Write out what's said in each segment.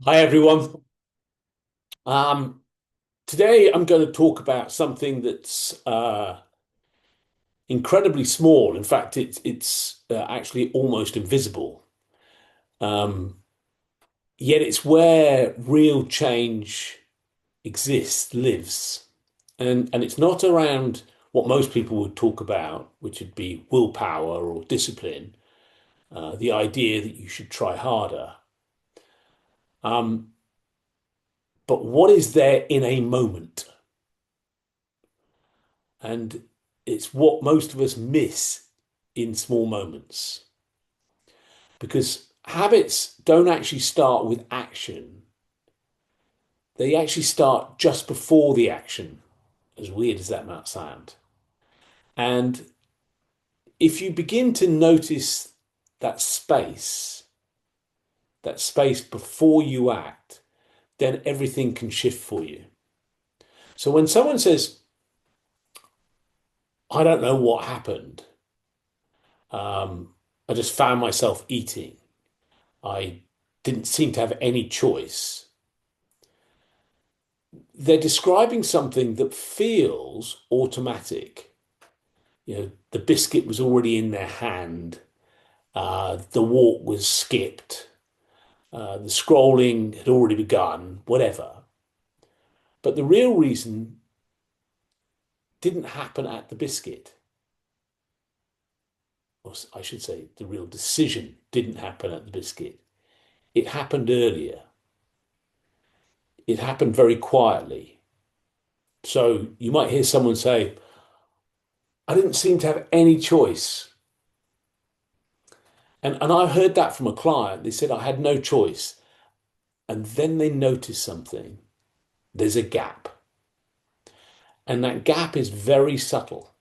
Hi everyone. Um, Today I'm going to talk about something that's incredibly small. In fact, it's actually almost invisible. Um, Yet it's where real change exists, lives, and it's not around what most people would talk about, which would be willpower or discipline. The idea that you should try harder. Um, but what is there in a moment? And it's what most of us miss in small moments because habits don't actually start with action. They actually start just before the action, as weird as that might sound. And if you begin to notice that space, that space before you act, then everything can shift for you. So when someone says, I don't know what happened, I just found myself eating. I didn't seem to have any choice. They're describing something that feels automatic. The biscuit was already in their hand. The walk was skipped. The scrolling had already begun, whatever. But the real reason didn't happen at the biscuit. Or I should say, the real decision didn't happen at the biscuit. It happened earlier. It happened very quietly. So you might hear someone say, I didn't seem to have any choice. And I heard that from a client. They said, I had no choice. And then they noticed something. There's a gap. And that gap is very subtle.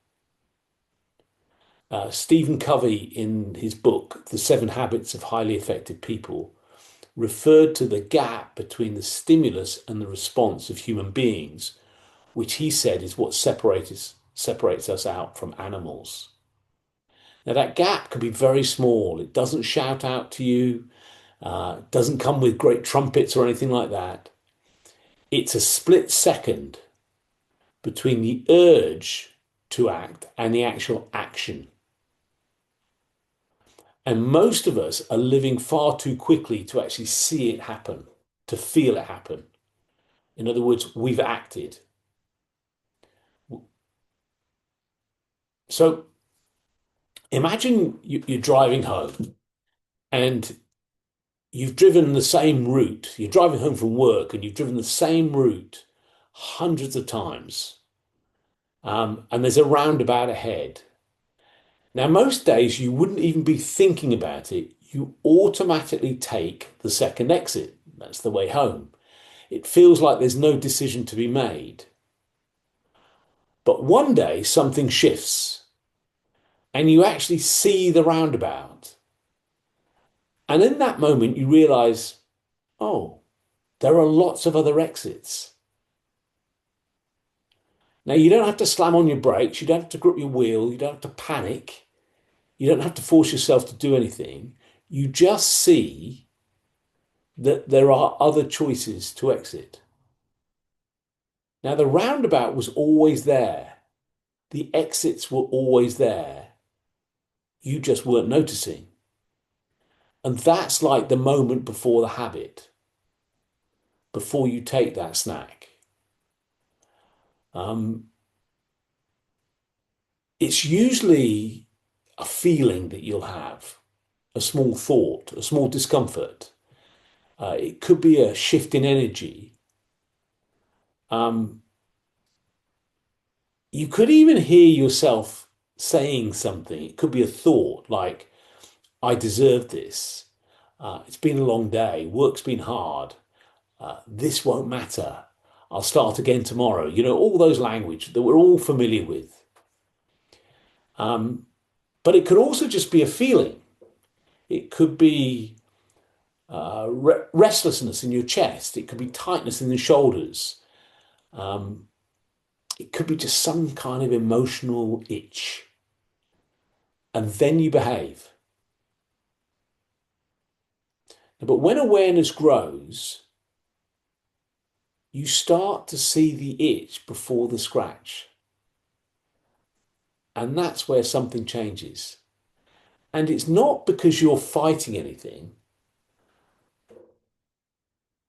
Stephen Covey, in his book, The Seven Habits of Highly Effective People, referred to the gap between the stimulus and the response of human beings, which he said is what separates us out from animals. Now, that gap can be very small. It doesn't shout out to you, doesn't come with great trumpets or anything like that. It's a split second between the urge to act and the actual action. And most of us are living far too quickly to actually see it happen, to feel it happen. In other words, we've acted. So imagine you're driving home and you've driven the same route. You're driving home from work and you've driven the same route hundreds of times. And there's a roundabout ahead. Now, most days you wouldn't even be thinking about it. You automatically take the second exit. That's the way home. It feels like there's no decision to be made. But one day something shifts and you actually see the roundabout. And in that moment, you realize, oh, there are lots of other exits. Now, you don't have to slam on your brakes. You don't have to grip your wheel. You don't have to panic. You don't have to force yourself to do anything. You just see that there are other choices to exit. Now, the roundabout was always there. The exits were always there. You just weren't noticing. And that's like the moment before the habit, before you take that snack. Um, it's usually a feeling that you'll have, a small thought, a small discomfort. It could be a shift in energy. Um, you could even hear yourself saying something. It could be a thought like, I deserve this. It's been a long day. Work's been hard. This won't matter. I'll start again tomorrow. All those language that we're all familiar with. Um, but it could also just be a feeling. It could be restlessness in your chest. It could be tightness in the shoulders. Um, it could be just some kind of emotional itch. And then you behave. But when awareness grows, you start to see the itch before the scratch. And that's where something changes. And it's not because you're fighting anything,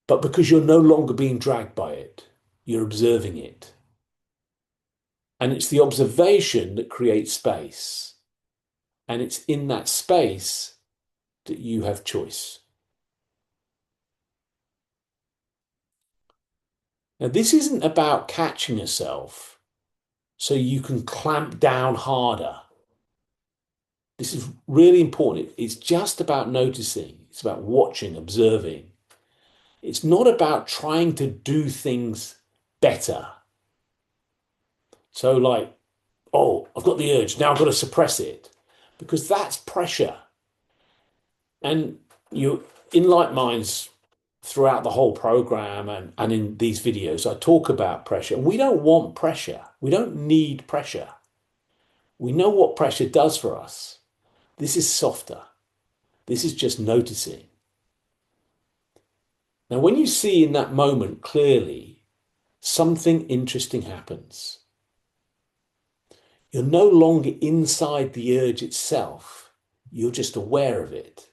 but because you're no longer being dragged by it. You're observing it. And it's the observation that creates space. And it's in that space that you have choice. Now, this isn't about catching yourself so you can clamp down harder. This is really important. It's just about noticing. It's about watching, observing. It's not about trying to do things better. So, like, oh, I've got the urge. Now I've got to suppress it because that's pressure. And you, in Like Minds, throughout the whole program and in these videos, I talk about pressure. And we don't want pressure. We don't need pressure. We know what pressure does for us. This is softer. This is just noticing. Now, when you see in that moment clearly, something interesting happens. You're no longer inside the urge itself. You're just aware of it.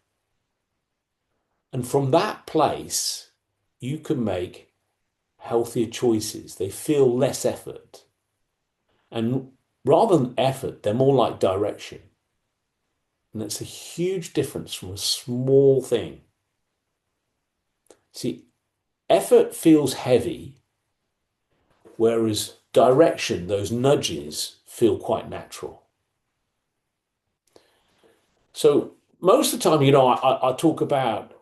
And from that place, you can make healthier choices. They feel less effort. And rather than effort, they're more like direction. And that's a huge difference from a small thing. See, effort feels heavy, whereas direction, those nudges, feel quite natural. So most of the time, I talk about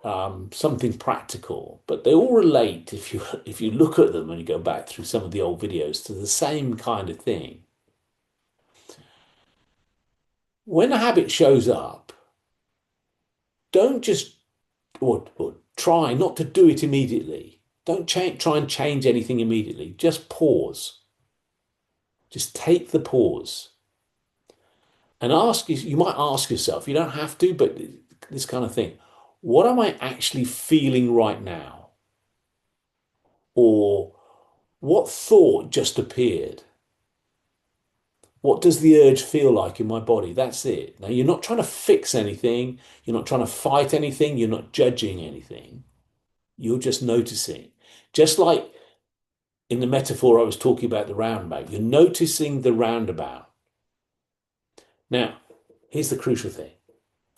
something practical, but they all relate if you look at them and you go back through some of the old videos to the same kind of thing. When a habit shows up, don't just or try not to do it immediately. Don't try and change anything immediately. Just pause. Just take the pause and ask you. You might ask yourself. You don't have to, but this kind of thing. What am I actually feeling right now? Or what thought just appeared? What does the urge feel like in my body? That's it. Now, you're not trying to fix anything. You're not trying to fight anything. You're not judging anything. You're just noticing. Just like in the metaphor I was talking about the roundabout, you're noticing the roundabout. Now, here's the crucial thing.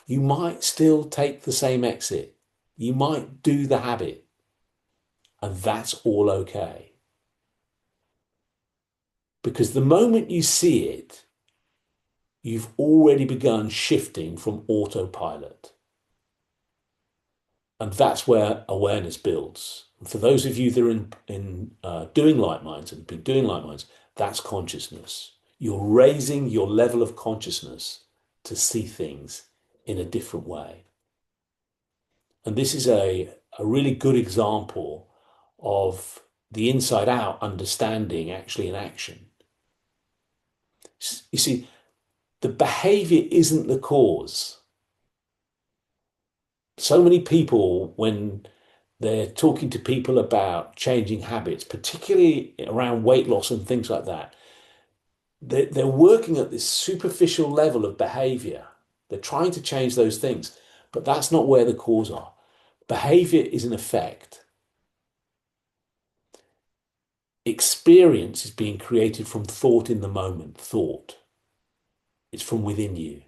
You might still take the same exit. You might do the habit, and that's all okay. Because the moment you see it, you've already begun shifting from autopilot. And that's where awareness builds. And for those of you that are in doing Like Minds and been doing Like Minds, that's consciousness. You're raising your level of consciousness to see things in a different way. And this is a really good example of the inside out understanding actually in action. You see, the behavior isn't the cause. So many people, when they're talking to people about changing habits, particularly around weight loss and things like that, they're working at this superficial level of behavior. They're trying to change those things, but that's not where the cause are. Behavior is an effect. Experience is being created from thought in the moment, thought. It's from within you.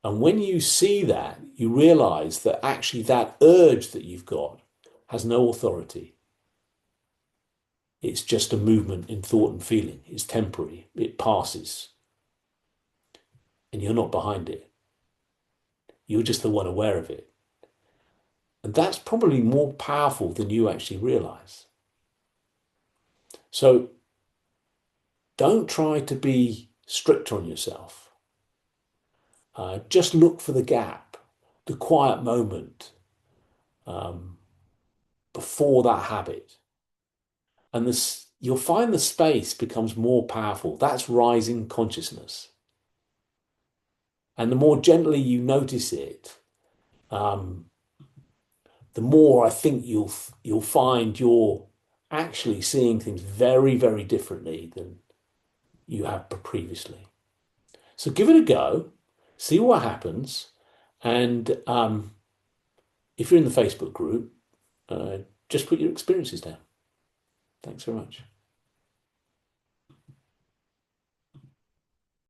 And when you see that, you realize that actually that urge that you've got has no authority. It's just a movement in thought and feeling. It's temporary. It passes. And you're not behind it. You're just the one aware of it. And that's probably more powerful than you actually realize. So don't try to be strict on yourself. Just look for the gap, the quiet moment um, before that habit. And you'll find the space becomes more powerful. That's rising consciousness. And the more gently you notice it, um, the more I think you'll find your actually seeing things very, very differently than you have previously. So give it a go, see what happens, and if you're in the Facebook group, just put your experiences down. Thanks very much.